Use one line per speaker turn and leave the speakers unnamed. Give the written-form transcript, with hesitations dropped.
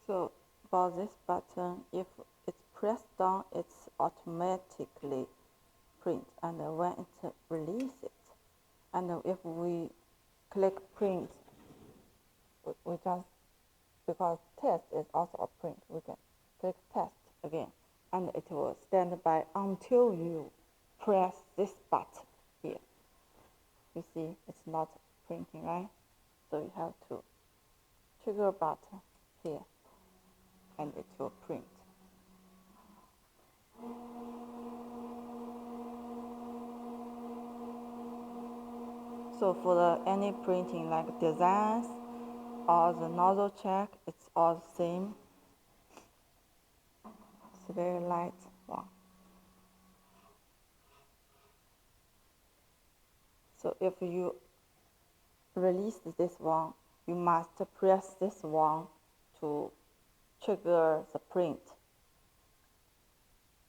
So about this button, if it's pressed down, it's automatically print, and when it releases, and if we click print, we just, because test is also a print, we can click test again, and it will stand by until you press this button here. You see, it's not printing, right? So you have to trigger button here, and it will print. So for any printing like designs or the nozzle check, it's all the same. It's a very light one. So if you release this one, you must press this one to trigger the print.